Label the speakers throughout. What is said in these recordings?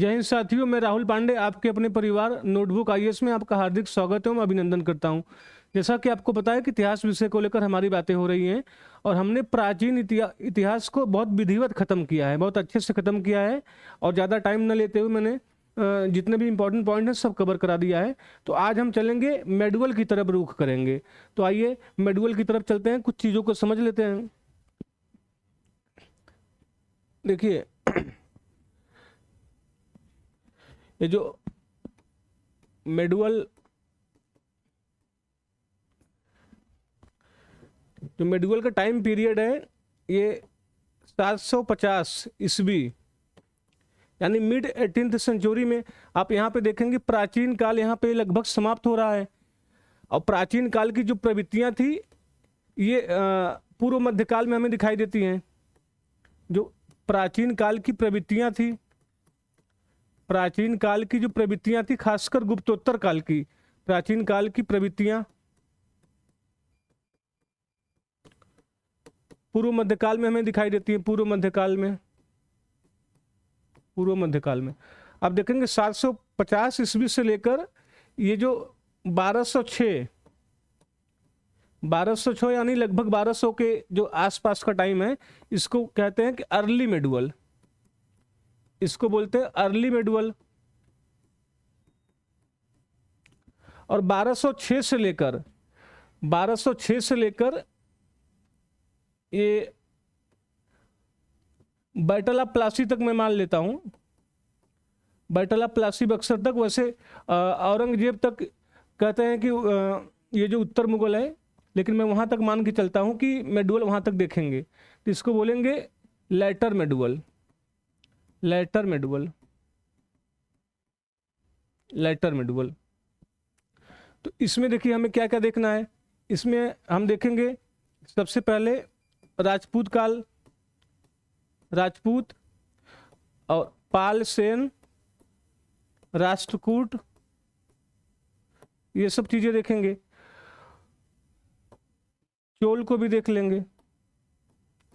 Speaker 1: जय हिंद साथियों, मैं राहुल पांडे आपके अपने परिवार नोटबुक आईएएस में आपका हार्दिक स्वागत है। मैं अभिनंदन करता हूं। जैसा कि आपको पता है कि इतिहास विषय को लेकर हमारी बातें हो रही हैं और हमने प्राचीन इतिहास को बहुत विधिवत खत्म किया है, बहुत अच्छे से खत्म किया है और ज़्यादा टाइम न लेते हुए मैंने जितने भी इंपॉर्टेंट पॉइंट हैं सब कवर करा दिया है। तो आज हम चलेंगे मेडुअल की तरफ रुख करेंगे। तो आइए मेडुअल की तरफ चलते हैं, कुछ चीज़ों को समझ लेते हैं। देखिए ये जो मेडुअल का टाइम पीरियड है, ये 750 ईस्वी यानी मिड 18th सेंचुरी में आप यहाँ पे देखेंगे प्राचीन काल यहाँ पे लगभग समाप्त हो रहा है। और प्राचीन काल की जो प्रवृत्तियाँ थी ये पूर्व मध्यकाल में हमें दिखाई देती हैं। जो प्राचीन काल की प्रवृत्तियाँ थी, प्राचीन काल की जो प्रवृत्तियाँ थी, खासकर गुप्तोत्तर काल की प्राचीन काल की प्रवृत्तियाँ पूर्व मध्यकाल में हमें दिखाई देती है। पूर्व मध्यकाल में आप देखेंगे 750 ईस्वी से लेकर ये जो 1206 यानी लगभग 1200 के जो आसपास का टाइम है, इसको कहते हैं कि अर्ली मेडुअल, इसको बोलते हैं अर्ली मेडुअल। और 1206 से लेकर ये बैटल ऑफ प्लासी तक मैं मान लेता हूं, बैटल ऑफ प्लासी बक्सर तक। वैसे औरंगजेब तक कहते हैं कि ये जो उत्तर मुगल है, लेकिन मैं वहां तक मान के चलता हूं कि मेडुअल वहां तक देखेंगे, तो इसको बोलेंगे लेटर मेडुअल। तो इसमें देखिए हमें क्या क्या देखना है। इसमें हम देखेंगे सबसे पहले राजपूत काल, राजपूत और पाल, सेन, राष्ट्रकूट, ये सब चीजें देखेंगे। चोल को भी देख लेंगे,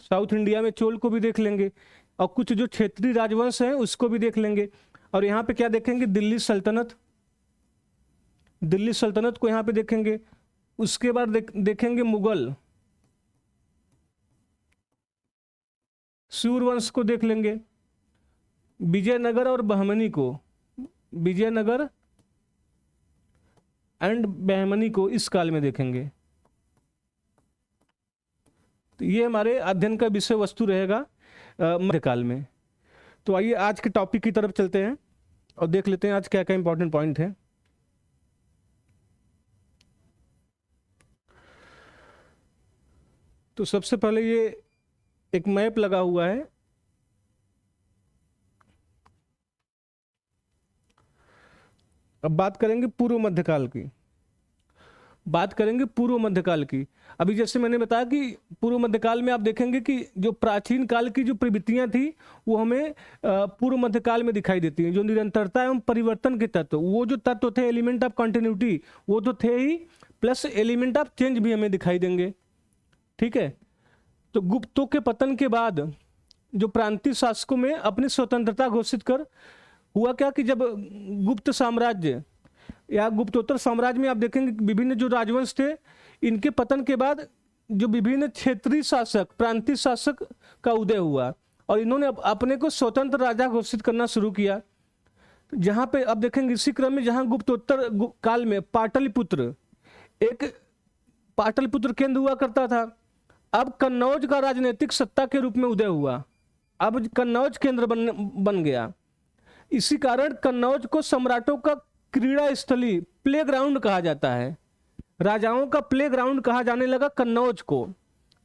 Speaker 1: साउथ इंडिया में चोल को भी देख लेंगे, और कुछ जो क्षेत्रीय राजवंश हैं उसको भी देख लेंगे। और यहाँ पे क्या देखेंगे, दिल्ली सल्तनत को यहाँ पे देखेंगे। उसके बाद देखेंगे मुगल, सूर्यवंश को देख लेंगे, विजयनगर और बहमनी को, विजयनगर एंड बहमनी को इस काल में देखेंगे। तो ये हमारे अध्ययन का विषय वस्तु रहेगा मध्यकाल में। तो आइए आज के टॉपिक की तरफ चलते हैं और देख लेते हैं आज क्या क्या इंपॉर्टेंट पॉइंट है। तो सबसे पहले ये एक मैप लगा हुआ है। अब बात करेंगे पूर्व मध्यकाल की। अभी जैसे मैंने बताया कि पूर्व मध्यकाल में आप देखेंगे कि जो प्राचीन काल की जो प्रवृत्तियां थी वो हमें पूर्व मध्यकाल में दिखाई देती हैं। जो निरंतरता एवं परिवर्तन के तत्व, वो जो तत्व थे एलिमेंट ऑफ कंटिन्यूटी, वो तो थे ही, प्लस एलिमेंट ऑफ चेंज भी हमें दिखाई देंगे। ठीक है। तो गुप्तों के पतन के बाद जो प्रांतीय शासकों में अपनी स्वतंत्रता घोषित कर हुआ क्या कि जब गुप्त साम्राज्य या गुप्तोत्तर साम्राज्य में आप देखेंगे विभिन्न जो राजवंश थे, इनके पतन के बाद जो विभिन्न क्षेत्रीय शासक, प्रांतीय शासक का उदय हुआ और इन्होंने अपने को स्वतंत्र राजा घोषित करना शुरू किया। जहाँ पे अब देखेंगे इसी क्रम में जहाँ गुप्तोत्तर काल में पाटलिपुत्र केंद्र हुआ करता था, अब कन्नौज का राजनीतिक सत्ता के रूप में उदय हुआ। अब कन्नौज केंद्र बन गया। इसी कारण कन्नौज को सम्राटों का क्रीड़ा स्थली, प्लेग्राउंड कहा जाता है। राजाओं का प्लेग्राउंड कहा जाने लगा कन्नौज को।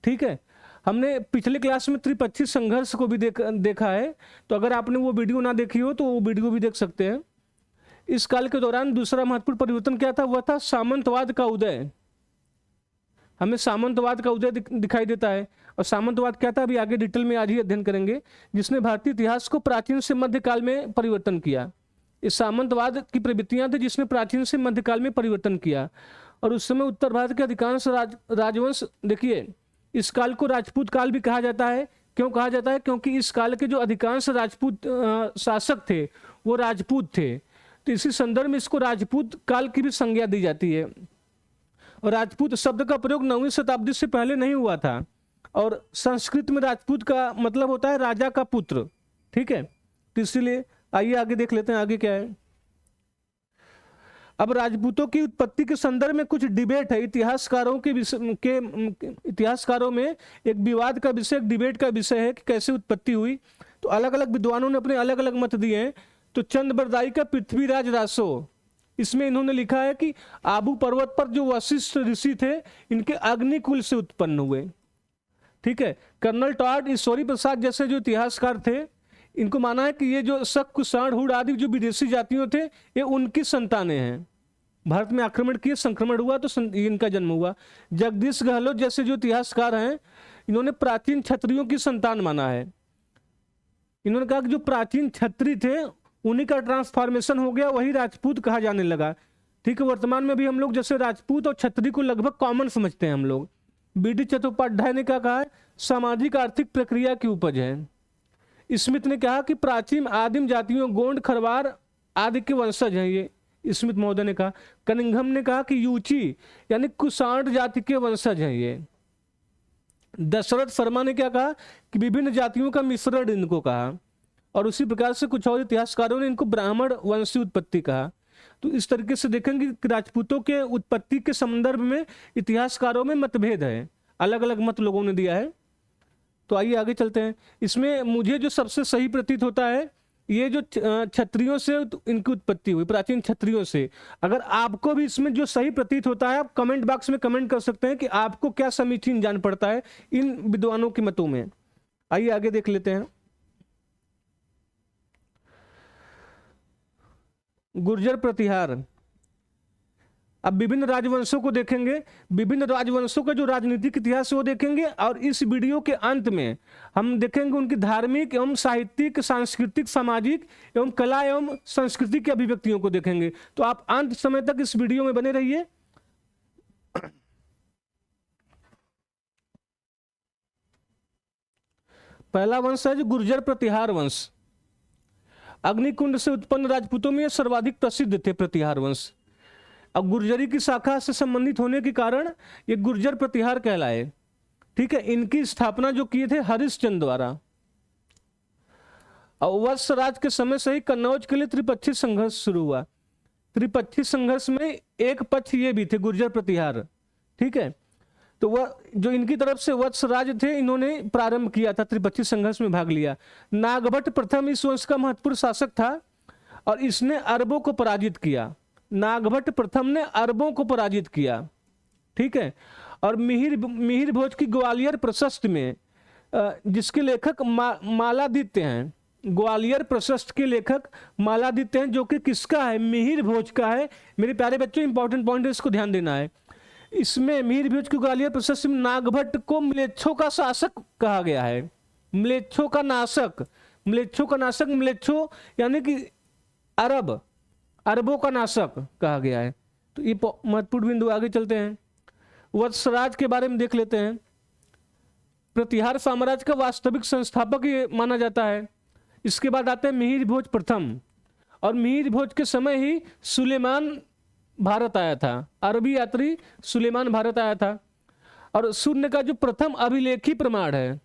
Speaker 1: ठीक है। हमने पिछले क्लास में त्रिपक्षीय संघर्ष को भी देखा है, तो अगर आपने वो वीडियो ना देखी हो तो वो वीडियो भी देख सकते हैं। इस काल के दौरान दूसरा महत्वपूर्ण परिवर्तन क्या था, वह था सामंतवाद का उदय। हमें सामंतवाद का उदय दिखाई देता है। और सामंतवाद क्या था अभी आगे डिटेल में आज ही अध्ययन करेंगे, जिसने भारतीय इतिहास को प्राचीन से मध्यकाल में परिवर्तन किया। इस सामंतवाद की प्रवृत्तियां थी जिसने प्राचीन से मध्यकाल में परिवर्तन किया। और उस समय उत्तर भारत के अधिकांश राजवंश, देखिए इस काल को राजपूत काल भी कहा जाता है। क्यों कहा जाता है? क्योंकि इस काल के जो अधिकांश राजपूत शासक थे वो राजपूत थे। तो इसी संदर्भ में इसको राजपूत काल की भी संज्ञा दी जाती है। और राजपूत शब्द का प्रयोग 9वीं शताब्दी से पहले नहीं हुआ था। और संस्कृत में राजपूत का मतलब होता है राजा का पुत्र। ठीक है, तो इसीलिए आइए आगे देख लेते हैं आगे क्या है। अब राजपूतों की उत्पत्ति के संदर्भ में कुछ डिबेट है। इतिहासकारों में एक विवाद का विषय, एक डिबेट का विषय है कि कैसे उत्पत्ति हुई। तो अलग अलग विद्वानों ने अपने अलग अलग मत दिए हैं। तो चंद्रबरदाई का पृथ्वीराज रासो, इसमें इन्होंने लिखा है कि आबू पर्वत पर जो वशिष्ठ ऋषि थे इनके अग्निकुल से उत्पन्न हुए। ठीक है, कर्नल टॉड, ईश्वरी प्रसाद जैसे जो इतिहासकार थे, इनको माना है कि ये जो शक, कुषाण, हुड़ आदि जो विदेशी जातियों थे ये उनकी संतानें हैं। भारत में आक्रमण किए, संक्रमण हुआ तो इनका जन्म हुआ। जगदीश गहलोत जैसे जो इतिहासकार हैं इन्होंने प्राचीन क्षत्रियों की संतान माना है। इन्होंने कहा कि जो प्राचीन क्षत्रिय थे उन्हीं का ट्रांसफॉर्मेशन हो गया, वही राजपूत कहा जाने लगा। ठीक है, वर्तमान में भी हम लोग जैसे राजपूत और क्षत्रिय को लगभग कॉमन समझते हैं हम लोग। बी.डी. चट्टोपाध्याय ने क्या कहा है, सामाजिक आर्थिक प्रक्रिया की उपज है। स्मिथ ने कहा कि प्राचीन आदिम जातियों गोंड, खरवार आदि के वंशज हैं ये, स्मिथ महोदय ने कहा। कनिंघम ने कहा कि यूची यानी कुषाण जाति के वंशज हैं ये। दशरथ शर्मा ने क्या कहा कि विभिन्न जातियों का मिश्रण इनको कहा। और उसी प्रकार से कुछ और इतिहासकारों ने इनको ब्राह्मण वंशी उत्पत्ति कहा। तो इस तरीके से देखेंगे कि राजपूतों के उत्पत्ति के संदर्भ में इतिहासकारों में मतभेद है, अलग अलग मत लोगों ने दिया है। तो आइए आगे चलते हैं। इसमें मुझे जो सबसे सही प्रतीत होता है ये जो क्षत्रियों से इनकी उत्पत्ति हुई, प्राचीन क्षत्रियों से। अगर आपको भी इसमें जो सही प्रतीत होता है आप कमेंट बॉक्स में कमेंट कर सकते हैं कि आपको क्या समीचीन जान पड़ता है इन विद्वानों के मतों में। आइए आगे देख लेते हैं। गुर्जर प्रतिहार। अब विभिन्न राजवंशों को देखेंगे, विभिन्न राजवंशों का जो राजनीतिक इतिहास है वो देखेंगे। और इस वीडियो के अंत में हम देखेंगे उनकी धार्मिक एवं साहित्यिक, सांस्कृतिक, सामाजिक एवं कला एवं संस्कृति की अभिव्यक्तियों को देखेंगे। तो आप अंत समय तक इस वीडियो में बने रहिए। पहला वंश है जो गुर्जर प्रतिहार वंश। अग्निकुंड से उत्पन्न राजपूतों में सर्वाधिक प्रसिद्ध थे प्रतिहार वंश। अब गुर्जरी की शाखा से संबंधित होने के कारण ये गुर्जर प्रतिहार कहलाए। ठीक है, इनकी स्थापना जो किए थे हरिश्चंद्र द्वारा। और वत्स राज के समय से ही कन्नौज के लिए त्रिपक्षीय संघर्ष शुरू हुआ। त्रिपक्षीय संघर्ष में एक पक्ष ये भी थे गुर्जर प्रतिहार। ठीक है, तो वह जो इनकी तरफ से वत्स राज थे इन्होंने प्रारंभ किया था, त्रिपक्षीय संघर्ष में भाग लिया। नागभट्ट प्रथम इस वंश का महत्वपूर्ण शासक था और इसने अरबों को पराजित किया। नागभट्ट प्रथम ने अरबों को पराजित किया। ठीक है, और मिहिर भोज की ग्वालियर प्रशस्त में जिसके लेखक मालादित्य हैं, ग्वालियर प्रशस्त के लेखक मालादित्य हैं, जो कि किसका है, मिहिर भोज का है। मेरे प्यारे बच्चों इंपॉर्टेंट पॉइंट है, इसको ध्यान देना है। इसमें मिहिर भोज की ग्वालियर प्रशस्त में नागभट्ट को म्लेच्छों का शासक कहा गया है, म्लेच्छों का नाशक। म्लेच्छों का नाशक, म्लेच्छों यानी कि अरबों का नाशक कहा गया है। तो ये महत्वपूर्ण बिंदु। आगे चलते हैं, वत्सराज के बारे में देख लेते हैं। प्रतिहार साम्राज्य का वास्तविक संस्थापक ये माना जाता है। इसके बाद आते हैं मिहिर भोज प्रथम, और मिहिर भोज के समय ही सुलेमान भारत आया था, अरबी यात्री सुलेमान भारत आया था। और शून्य का जो प्रथम अभिलेखी प्रमाण है,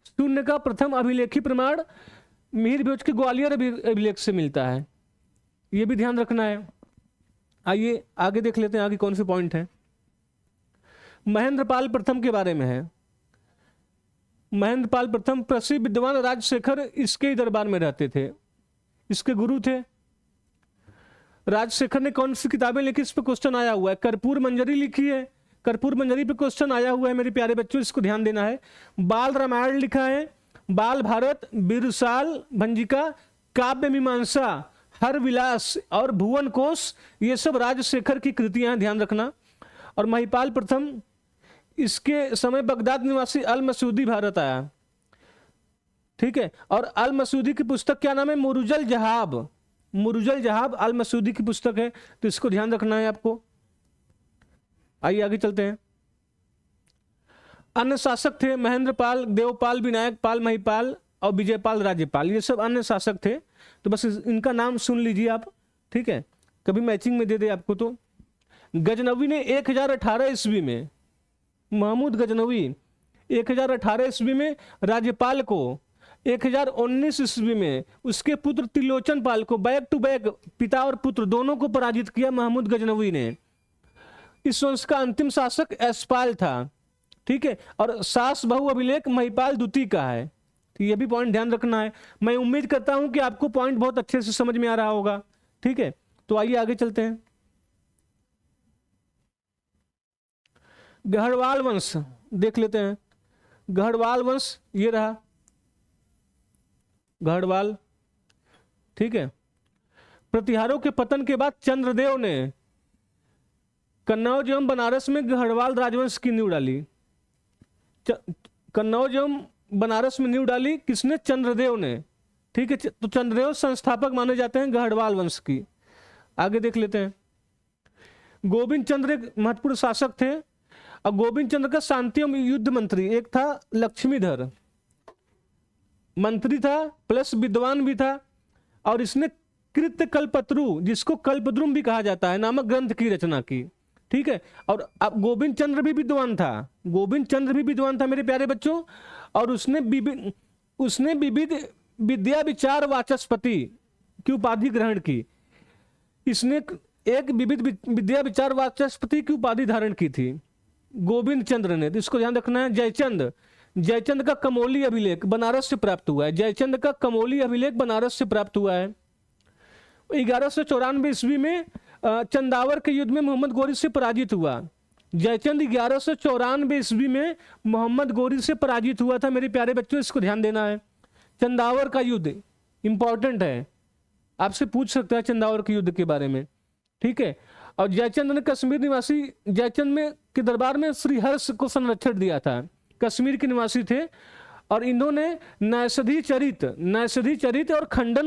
Speaker 1: शून्य का प्रथम अभिलेखी प्रमाण मिहिर भोज के ग्वालियर अभिलेख से मिलता है, ये भी ध्यान रखना है। आइए आगे देख लेते हैं आगे कौन से पॉइंट है। महेंद्रपाल प्रथम के बारे में है। महेंद्रपाल प्रथम प्रसिद्ध विद्वान राजशेखर इसके दरबार में रहते थे, इसके गुरु थे। राजशेखर ने कौन सी किताबें लिखी, इस पर क्वेश्चन आया हुआ है। कर्पूर मंजरी लिखी है, कर्पूर मंजरी पे क्वेश्चन आया हुआ है मेरे प्यारे बच्चों, इसको ध्यान देना है। बाल रामायण लिखा है, बाल भारत, बिरसाल भंजिका, काव्य मीमांसा, हर विलास और भुवन कोश, ये सब राजशेखर की कृतियां हैं, ध्यान रखना। और महिपाल प्रथम, इसके समय बगदाद निवासी अल मसूदी भारत आया। ठीक है, और अल मसूदी की पुस्तक क्या नाम है, मुरुजल जहाब। मुरुजल जहाब अल मसूदी की पुस्तक है, तो इसको ध्यान रखना है आपको। आइए आगे चलते हैं। अन्य शासक थे महेंद्रपाल, देवपाल, विनायक पाल, महिपाल, और विजयपाल राज्यपाल, ये सब अन्य शासक थे। तो बस इनका नाम सुन लीजिए आप, ठीक है, कभी मैचिंग में दे दे आपको तो। गजनवी ने 1018 ईस्वी में, महमूद गजनवी 1018 ईस्वी में राज्यपाल को, 1019 ईस्वी में उसके पुत्र त्रिलोचन पाल को, बैक टू बैक पिता और पुत्र दोनों को पराजित किया महमूद गजनवी ने। इस वंश का अंतिम शासक यशपाल था, ठीक है, और सास बहु अभिलेख महिपाल द्वितीय का है। तो ये भी पॉइंट ध्यान रखना है। मैं उम्मीद करता हूं कि आपको पॉइंट बहुत अच्छे से समझ में आ रहा होगा, ठीक है। तो आइए आगे चलते हैं। गढ़वाल वंश देख लेते हैं। गढ़वाल वंश ये रहा गढ़वाल, ठीक है। प्रतिहारों के पतन के बाद चंद्रदेव ने कन्नौज एवं बनारस में गढ़वाल राजवंश की नींव डाली। कन्नौज एवं बनारस में नींव डाली किसने? चंद्रदेव ने, ठीक है। तो चंद्रदेव संस्थापक माने जाते हैं गढ़वाल वंश की। आगे देख लेते हैं। गोविंद चंद्र एक महत्वपूर्ण शासक थे, और गोविंद चंद्र का शांति एवं युद्ध मंत्री एक था लक्ष्मीधर, मंत्री था प्लस विद्वान भी था, और इसने कृत्य कल्पत्रु, जिसको कल्पद्रुम भी कहा जाता है, नामक ग्रंथ की रचना की, ठीक है। और अब गोविंद चंद्र भी विद्वान था, गोविंद चंद्र भी विद्वान था मेरे प्यारे बच्चों, और उसने विविध विद्या विचार वाचस्पति की उपाधि ग्रहण की। इसने एक विविध विद्या विचार वाचस्पति की उपाधि धारण की थी गोविंद चंद्र ने। तो इसको ध्यान रखना है। जयचंद का कमोली अभिलेख बनारस से प्राप्त हुआ है। जयचंद का कमोली अभिलेख बनारस से प्राप्त हुआ है। 1194 ईस्वी में चंदावर के युद्ध में मोहम्मद गोरी से पराजित हुआ। जयचंद 1194 ईस्वी में मोहम्मद गोरी से पराजित हुआ था मेरे प्यारे बच्चों, इसको ध्यान देना है। चंदावर का युद्ध इंपॉर्टेंट है, आपसे पूछ सकता है चंदावर के युद्ध के बारे में, ठीक है। और जयचंद ने कश्मीर निवासी, जयचंद में के दरबार में श्री हर्ष को संरक्षण दिया था। कश्मीर के निवासी थे, और इन्होंने नैषधि चरित और खंड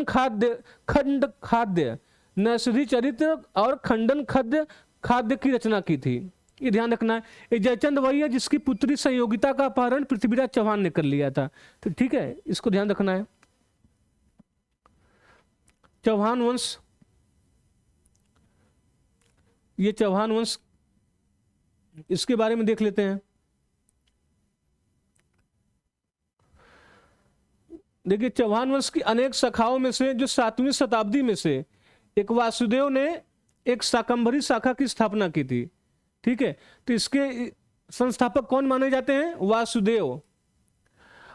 Speaker 1: खाद्य नैषधि चरित और खंडन खाद्य की रचना की थी। ये ध्यान रखना है। ये जयचंद वही है जिसकी पुत्री संयोगिता का अपहरण पृथ्वीराज चौहान ने कर लिया था, तो ठीक है, इसको ध्यान रखना है। चौहान वंश, ये चौहान वंश, इसके बारे में देख लेते हैं। देखिए, चौहान वंश की अनेक शाखाओं में से जो 7वीं शताब्दी में से एक वासुदेव ने एक शाकंभरी शाखा की स्थापना की थी, ठीक है। तो इसके संस्थापक कौन माने जाते हैं? वासुदेव।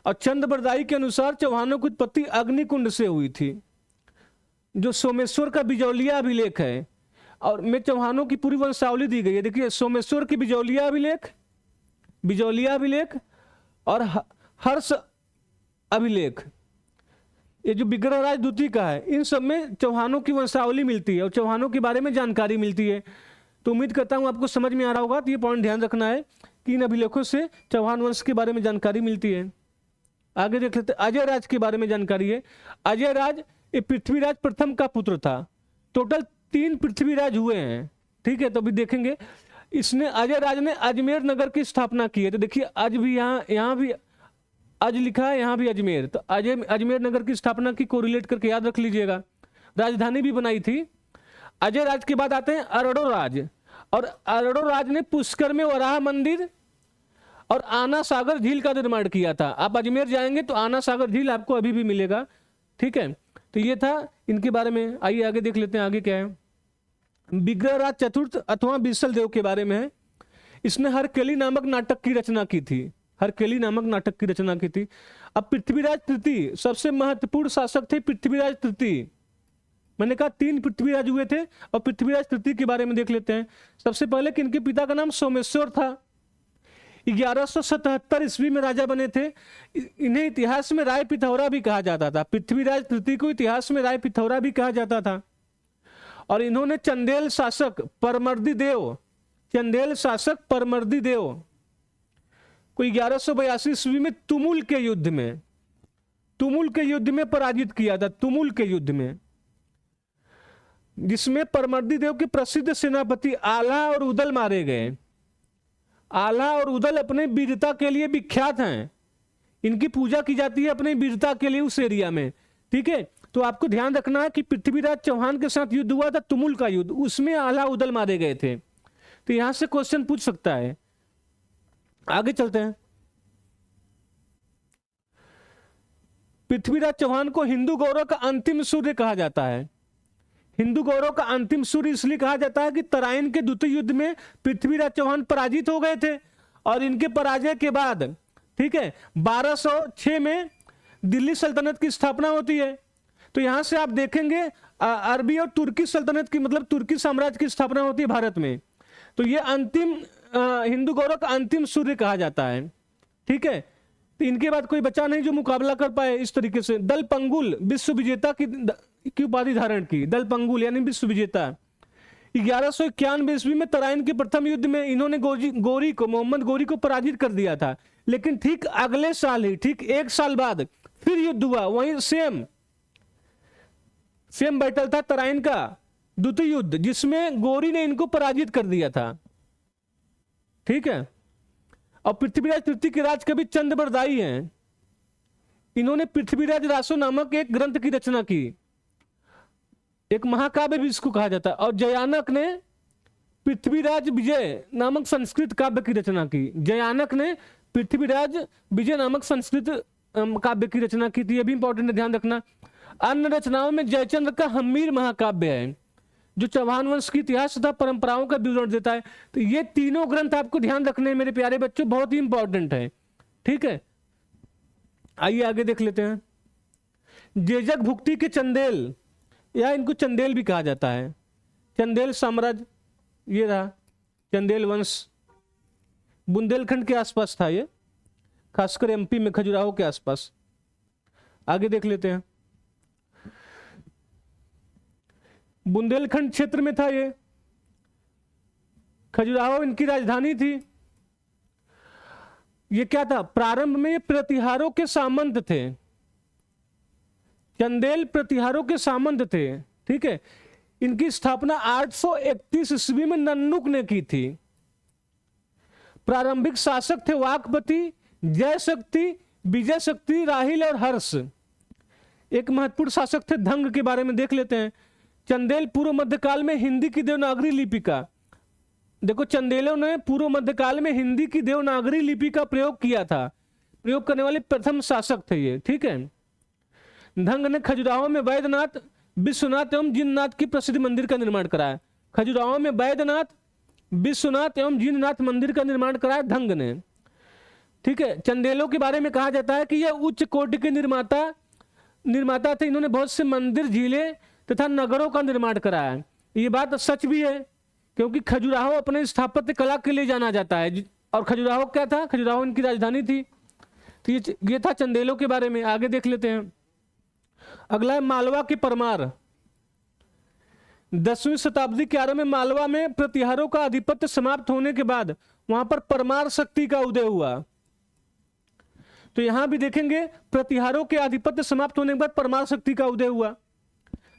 Speaker 1: और चंद्रबरदाई के अनुसार चौहानों की उत्पत्ति अग्निकुंड से हुई थी, जो सोमेश्वर का बिजौलिया अभिलेख है। और में चौहानों की पूरी वंशावली दी गई है। देखिए, सोमेश्वर की बिजौलिया अभिलेख और हर्ष अभिलेख, ये जो विग्रहराज द्वितीय का है, इन सब में चौहानों की वंशावली मिलती है और चौहानों के बारे में जानकारी मिलती है। तो उम्मीद करता हूं आपको समझ में आ रहा होगा। तो ये पॉइंट ध्यान रखना है कि इन अभिलेखों से चौहान वंश के बारे में जानकारी मिलती है। आगे देख लेते हैं। अजय राज के बारे में जानकारी है। अजय राज ये पृथ्वीराज प्रथम का पुत्र था। टोटल 3 पृथ्वीराज हुए हैं, ठीक है। तो अभी देखेंगे। इसने, अजय राज ने अजमेर नगर की स्थापना की है। तो देखिए, आज भी यहाँ भी अज लिखा है, यहाँ भी अजमेर। तो अजमेर नगर की स्थापना की कोरिलेट करके याद रख लीजिएगा। राजधानी भी बनाई थी। अजय राज के बाद आते हैं अरड़ो राज, और अरड़ो राज ने पुष्कर में वराह मंदिर और आना सागर झील का निर्माण किया था। आप अजमेर जाएंगे तो आना सागर झील आपको अभी भी मिलेगा, ठीक है। तो ये था इनके बारे में। आइए आगे देख लेते हैं, आगे क्या है। विग्रहराज चतुर्थ अथवा बिसल देव के बारे में है। इसने हरकेली नामक नाटक की रचना की थी। अब पृथ्वीराज तृतीय सबसे महत्वपूर्ण शासक थे। पृथ्वीराज तृतीय, मैंने कहा 3 पृथ्वीराज हुए थे, और पृथ्वीराज तृतीय के बारे में देख लेते हैं। सबसे पहले कि इनके पिता का नाम सोमेश्वर था। 1177 ईस्वी में राजा बने थे। इन्हें इतिहास में राय पिथौरा भी कहा जाता था। पृथ्वीराज तृतीय को इतिहास में राय पिथौरा भी कहा जाता था। और इन्होंने चंदेल शासक परमर्दी देव को 1182 ईस्वी में तुमुल के युद्ध में पराजित किया था। तुमुल के युद्ध में, जिसमें परमर्दी देव के प्रसिद्ध सेनापति आल्हा और उदल मारे गए। आल्हा और उदल अपने वीरता के लिए विख्यात हैं। इनकी पूजा की जाती है अपनी वीरता के लिए उस एरिया में। ठीक है, तो आपको ध्यान रखना है कि पृथ्वीराज चौहान के साथ युद्ध हुआ था, तुमुल का युद्ध, उसमें आला उदल मारे गए थे। तो यहां से क्वेश्चन पूछ सकता है। आगे चलते हैं। पृथ्वीराज चौहान को हिंदू गौरव का अंतिम सूर्य कहा जाता है। हिंदू गौरव का अंतिम सूर्य इसलिए कहा जाता है कि तराइन के द्वितीय युद्ध में पृथ्वीराज चौहान पराजित हो गए थे, और इनके पराजय के बाद, ठीक है, 1206 में दिल्ली सल्तनत की स्थापना होती है। तो यहां से आप देखेंगे अरबी और तुर्की सल्तनत की, मतलब तुर्की साम्राज्य की स्थापना होती है भारत में। तो ये अंतिम हिंदू गौरव का अंतिम सूर्य कहा जाता है। ठीक है, तो इनके बाद कोई बचा नहीं जो मुकाबला कर पाए इस तरीके से। दल पंगुल विश्व विजेता की उपाधि धारण की, दल पंगुल यानी विश्व विजेता। 1191 ईस्वी में तराइन के प्रथम युद्ध में इन्होंने गोरी को, मोहम्मद गोरी को पराजित कर दिया था। लेकिन ठीक अगले साल ही, ठीक 1 साल बाद फिर युद्ध हुआ, वही सेम बैटल था तराइन का द्वितीय युद्ध, जिसमें गोरी ने इनको पराजित कर दिया था। ठीक है, और पृथ्वीराज तृतीय के राजकवि चंद्रबरदाई हैं। इन्होंने पृथ्वीराज रासो नामक एक ग्रंथ की रचना की, एक महाकाव्य भी इसको कहा जाता है। और जयानक ने पृथ्वीराज विजय नामक संस्कृत काव्य की रचना की। जयानक ने पृथ्वीराज विजय नामक संस्कृत काव्य की रचना की थी। ये भी इंपॉर्टेंट है, ध्यान रखना। अन्य रचनाओं में जयचंद्र का हम्मीर महाकाव्य है, जो चौहान वंश की इतिहास तथा परंपराओं का विवरण देता है। तो ये तीनों ग्रंथ आपको ध्यान रखने मेरे प्यारे बच्चों, बहुत ही इंपॉर्टेंट है। ठीक है, आइए आगे देख लेते हैं। जेजक भुक्ति के चंदेल, या इनको चंदेल भी कहा जाता है। चंदेल साम्राज्य, ये रहा चंदेल वंश, बुंदेलखंड के आसपास था ये, खासकर एमपी में खजुराहो के आसपास। आगे देख लेते हैं। बुंदेलखंड क्षेत्र में था ये, खजुराहो इनकी राजधानी थी। ये क्या था, प्रारंभ में ये प्रतिहारों के सामंत थे। चंदेल प्रतिहारों के सामंत थे। ठीक है, इनकी स्थापना 831 ईस्वी में नन्नुक ने की थी। प्रारंभिक शासक थे वाकपति, जय शक्ति, विजय शक्ति, राहिल और हर्ष। एक महत्वपूर्ण शासक थे धंग के बारे में देख लेते हैं। चंदेल पूर्व मध्यकाल में हिंदी की देवनागरी लिपि का, देखो चंदेलों ने पूर्व मध्यकाल में हिंदी की देवनागरी लिपि का प्रयोग किया था। प्रयोग करने वाले प्रथम शासक थे ये। ठीक है, धंग ने खजुराहो में वैद्यनाथ, विश्वनाथ एवं जिननाथ की प्रसिद्ध मंदिर का निर्माण कराया। खजुराहो में वैद्यनाथ, विश्वनाथ एवं जिननाथ मंदिर का निर्माण कराया धंग ने। ठीक है, चंदेलों के बारे में कहा जाता है कि यह उच्च कोटि के निर्माता थे। इन्होंने बहुत से मंदिर, झीलें तथा नगरों का निर्माण कराया। ये बात सच भी है, क्योंकि खजुराहो अपने स्थापत्य कला के लिए जाना जाता है। और खजुराहो क्या था, खजुराहो इनकी राजधानी थी। तो ये था चंदेलों के बारे में। आगे देख लेते हैं। अगला है मालवा के परमार। 10वीं शताब्दी के आरंभ में मालवा में प्रतिहारों का आधिपत्य समाप्त होने के बाद वहां पर परमार शक्ति का उदय हुआ। तो यहां भी देखेंगे प्रतिहारों के आधिपत्य समाप्त होने के बाद परमार शक्ति का उदय हुआ।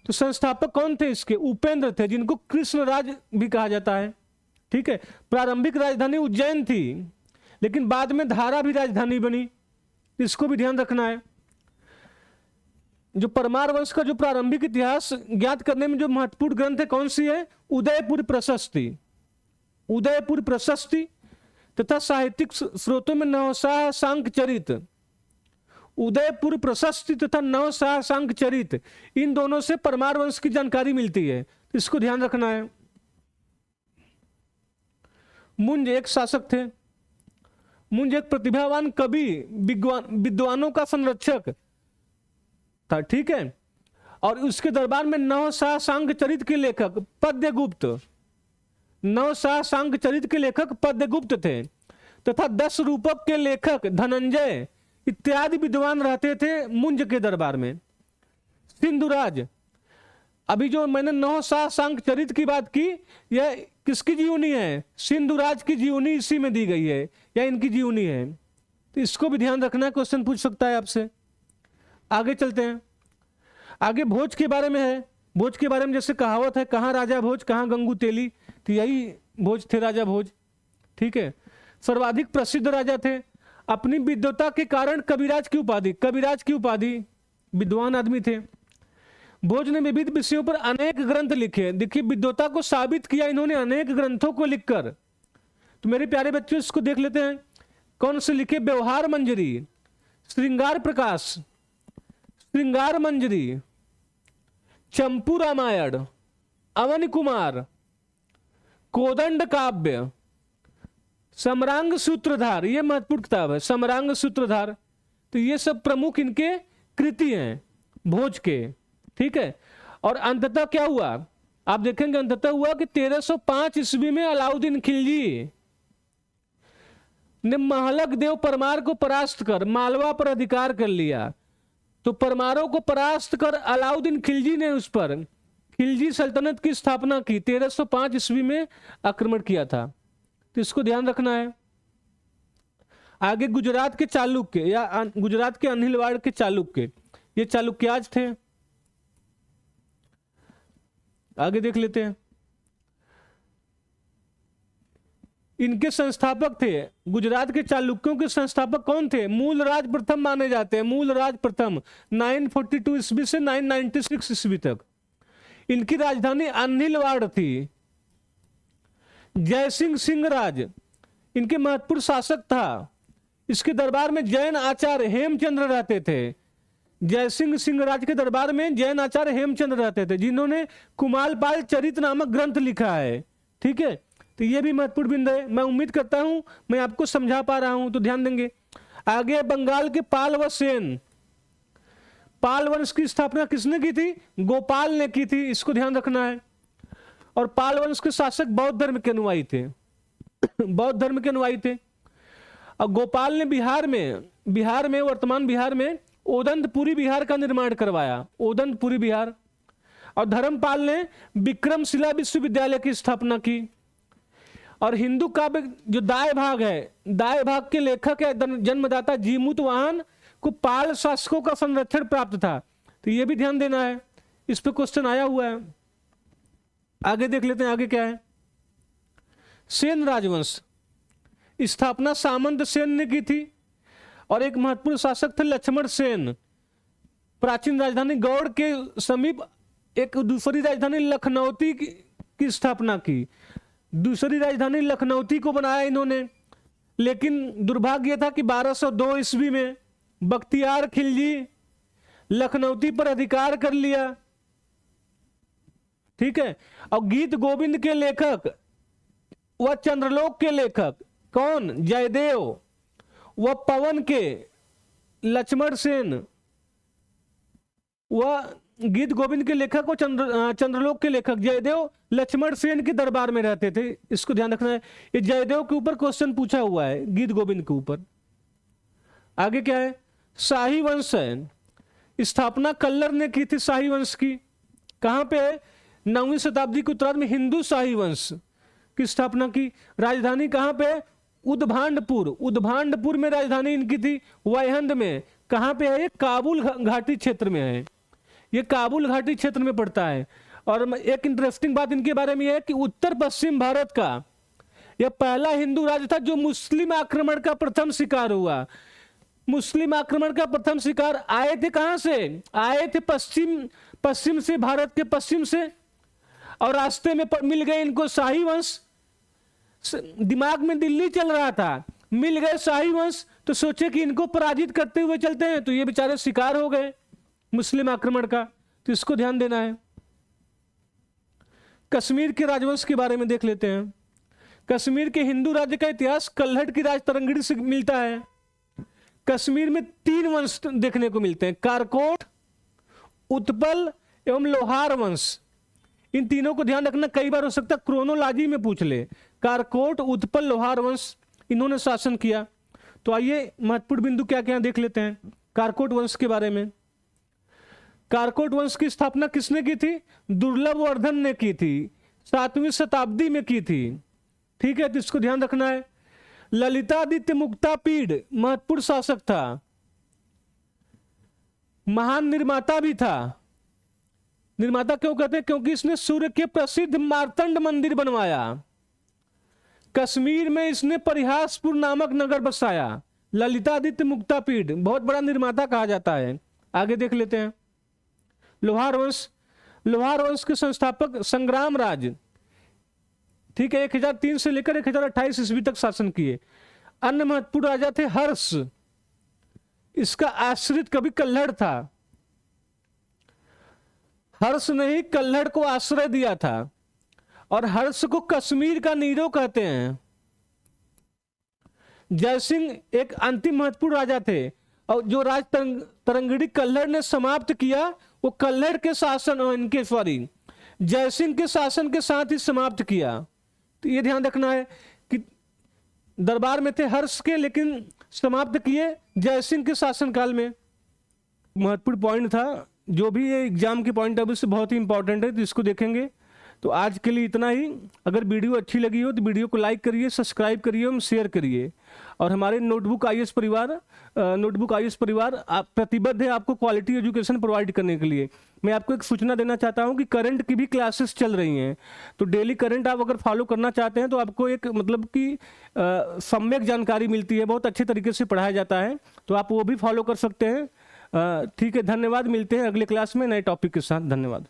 Speaker 1: तो संस्थापक कौन थे इसके, उपेंद्र थे, जिनको कृष्णराज भी कहा जाता है। ठीक है, प्रारंभिक राजधानी उज्जैन थी, लेकिन बाद में धारा भी राजधानी बनी, इसको भी ध्यान रखना है। जो परमार वंश का जो प्रारंभिक इतिहास ज्ञात करने में जो महत्वपूर्ण ग्रंथ है, कौन सी है, उदयपुर प्रशस्ति। उदयपुर प्रशस्ति तथा साहित्यिक स्रोतों में नवशाह सांक चरित। उदयपुर प्रशस्ति तथा नवशाह सांक चरित, इन दोनों से परमार वंश की जानकारी मिलती है, इसको ध्यान रखना है। मुंज एक शासक थे। मुंज एक प्रतिभावान कवि, विद्वानों का संरक्षक था। ठीक है, और उसके दरबार में नवशाह सांक चरित के लेखक पद्यगुप्त, नवशाह सांक चरित के लेखक पद्यगुप्त थे, तथा 10 रूपक के लेखक धनंजय इत्यादि विद्वान रहते थे मुंज के दरबार में। सिंधुराज, अभी जो मैंने नवशाह सांक चरित की बात की, यह किसकी जीवनी है, सिंधुराज की जीवनी इसी में दी गई है, या इनकी जीवनी है। तो इसको भी ध्यान रखना, क्वेश्चन पूछ सकता है आपसे। आगे चलते हैं। आगे भोज के बारे में है। भोज के बारे में जैसे कहावत है, कहाँ राजा भोज कहाँ गंगू तेली, तो यही भोज थे, राजा भोज। ठीक है, सर्वाधिक प्रसिद्ध राजा थे। अपनी विद्वता के कारण कविराज की उपाधि, विद्वान आदमी थे। भोज ने विविध विषयों पर अनेक ग्रंथ लिखे। देखिए विद्वता को साबित किया इन्होंने अनेक ग्रंथों को लिखकर। तो मेरे प्यारे बच्चों इसको देख लेते हैं, कौन से लिखे? व्यवहार मंजरी, श्रृंगार प्रकाश, श्रृंगार मंजरी, चंपू रामायण, अवन कुमार, कोदंड काव्य, समरांग सूत्रधार, ये महत्वपूर्ण किताब है समरांग सूत्रधार। तो ये सब प्रमुख इनके कृति हैं भोज के, ठीक है। और अंततः क्या हुआ आप देखेंगे, अंततः हुआ कि 1305 ईस्वी में अलाउद्दीन खिलजी ने महलक देव परमार को परास्त कर मालवा पर अधिकार कर लिया। तो परमारों को परास्त कर अलाउद्दीन खिलजी ने उस पर खिलजी सल्तनत की स्थापना की। 1305 ईस्वी में आक्रमण किया था, तो इसको ध्यान रखना है। आगे गुजरात के चालुक्य या गुजरात के अनिलवाड़ के चालुक्य, ये चालुक्याज थे। आगे देख लेते हैं, इनके संस्थापक थे। गुजरात के चालुक्यों के संस्थापक कौन थे? मूलराज प्रथम माने जाते हैं, मूलराज प्रथम 942 ईस्वी से 996 ईस्वी तक। इनकी राजधानी अनिलवाड़ थी। जयसिंह सिंहराज इनके महत्वपूर्ण शासक था। इसके दरबार में जैन आचार्य हेमचंद्र रहते थे। जयसिंह सिंहराज के दरबार में जैन आचार्य हेमचंद्र रहते थे, जिन्होंने कुमालपाल चरित नामक ग्रंथ लिखा है, ठीक है। तो ये भी महत्वपूर्ण बिंदु है। मैं उम्मीद करता हूं मैं आपको समझा पा रहा हूं, तो ध्यान देंगे। आगे बंगाल के पाल व सेन, पाल वंश की स्थापना किसने की थी? गोपाल ने की थी, इसको ध्यान रखना है। और पाल वंश के शासक बौद्ध धर्म के अनुयायी थे बौद्ध धर्म के अनुयायी थे। और गोपाल ने बिहार में वर्तमान बिहार में ओदंतपुरी बिहार का निर्माण करवाया, ओदंतपुरी बिहार। और धर्मपाल ने विक्रमशिला विश्वविद्यालय की स्थापना की। और हिंदू काव्य जो दाय भाग है, दाय भाग के लेखक है जन्मदाता जीमूत वाहन को पाल शासकों का संरक्षण प्राप्त था। तो ये भी ध्यान देना है, इस पे क्वेश्चन आया हुआ है। आगे देख लेते हैं, आगे क्या है। सेन राजवंश, स्थापना सामंत सेन ने की थी। और एक महत्वपूर्ण शासक थे लक्ष्मण सेन। प्राचीन राजधानी गौड़ के समीप एक दूसरी राजधानी लखनौती की स्थापना की। दूसरी राजधानी लखनौती को बनाया इन्होंने। लेकिन दुर्भाग्य यह था कि 1202 ईस्वी में बख्तियार खिलजी लखनौती पर अधिकार कर लिया, ठीक है। और गीत गोविंद के लेखक व चंद्रलोक के लेखक कौन? जयदेव। वह पवन के लक्ष्मण सेन, वह गीत गोविंद के लेखक और चंद्रलोक के लेखक जयदेव लक्ष्मण सेन के दरबार में रहते थे। इसको ध्यान रखना है। ये जयदेव के ऊपर क्वेश्चन पूछा हुआ है, गीत गोविंद के ऊपर। आगे क्या है? शाही वंश है, स्थापना कल्लर ने की थी शाही वंश की। कहां पे है? 9वीं शताब्दी के उत्तरार्ध में हिंदू शाही वंश की स्थापना की। राजधानी कहां पे है? उद्भांडपुर, उद्भांडपुर में राजधानी इनकी थी। वायहंद में कहां पे है? ये काबुल घाटी क्षेत्र में है, ये काबुल घाटी क्षेत्र में पड़ता है। और एक इंटरेस्टिंग बात इनके बारे में है कि उत्तर पश्चिम भारत का यह पहला हिंदू राज्य था जो मुस्लिम आक्रमण का प्रथम शिकार हुआ। मुस्लिम आक्रमण का प्रथम शिकार आए थे कहां से? आए थे पश्चिम से, भारत के पश्चिम से। और रास्ते में मिल गए इनको शाही वंश। दिमाग में दिल्ली चल रहा था, मिल गए शाही वंश, तो सोचे कि इनको पराजित करते हुए चलते हैं, तो ये बेचारे शिकार हो गए मुस्लिम आक्रमण का। तो इसको ध्यान देना है। कश्मीर के राजवंश के बारे में देख लेते हैं। कश्मीर के हिंदू राज्य का इतिहास कल्हड़ की राज तरंगिणी से मिलता है। कश्मीर में 3 वंश देखने को मिलते हैं, कारकोट, उत्पल एवं लोहार वंश। इन तीनों को ध्यान रखना, कई बार हो सकता है क्रोनोलॉजी में पूछ ले। कारकोट, उत्पल, लोहार वंश इन्होंने शासन किया। तो आइए महत्वपूर्ण बिंदु क्या क्या देख लेते हैं कारकोट वंश के बारे में। कारकोट वंश की स्थापना किसने की थी? दुर्लभवर्धन ने की थी, 7वीं शताब्दी में की थी, ठीक है। तो इसको ध्यान रखना है। ललितादित्य मुक्तापीड महत्वपूर्ण शासक था, महान निर्माता भी था। निर्माता क्यों कहते हैं? क्योंकि इसने सूर्य के प्रसिद्ध मार्तंड मंदिर बनवाया। कश्मीर में इसने परिहासपुर नामक नगर बसाया। ललितादित्य मुक्तापीठ बहुत बड़ा निर्माता कहा जाता है। आगे देख लेते हैं। लोहार वंश के संस्थापक संग्रामराज, ठीक है, 1003 से लेकर 1028 ईस्वी तक शासन किए। अन्य महत्वपूर्ण राजा थे हर्ष, इसका आश्रित कवि कल्हड़ था। हर्ष ने ही कल्हड़ को आश्रय दिया था और हर्ष को कश्मीर का नीरो कहते हैं। जयसिंह एक अंतिम महत्वपूर्ण राजा थे और जो राज तरंगिणी कल्हड़ ने समाप्त किया वो कल्हड़ के शासन इनके सॉरी जयसिंह के शासन के साथ ही समाप्त किया। तो ये ध्यान रखना है कि दरबार में थे हर्ष के, लेकिन समाप्त किए जयसिंह के शासनकाल में। महत्वपूर्ण पॉइंट था, जो भी ये एग्जाम के पॉइंट ऑफ व्यू से बहुत ही इंपॉर्टेंट है, तो इसको देखेंगे। तो आज के लिए इतना ही। अगर वीडियो अच्छी लगी हो तो वीडियो को लाइक करिए, सब्सक्राइब करिए और शेयर करिए। और हमारे नोटबुक आईएएस परिवार आप प्रतिबद्ध है आपको क्वालिटी एजुकेशन प्रोवाइड करने के लिए। मैं आपको एक सूचना देना चाहता हूं कि करंट की भी क्लासेस चल रही हैं, तो डेली करंट आप अगर फॉलो करना चाहते हैं तो आपको एक मतलब कि सम्यक जानकारी मिलती है, बहुत अच्छे तरीके से पढ़ाया जाता है, तो आप वो भी फॉलो कर सकते हैं। ठीक है, धन्यवाद। मिलते हैं अगले क्लास में नए टॉपिक के साथ। धन्यवाद।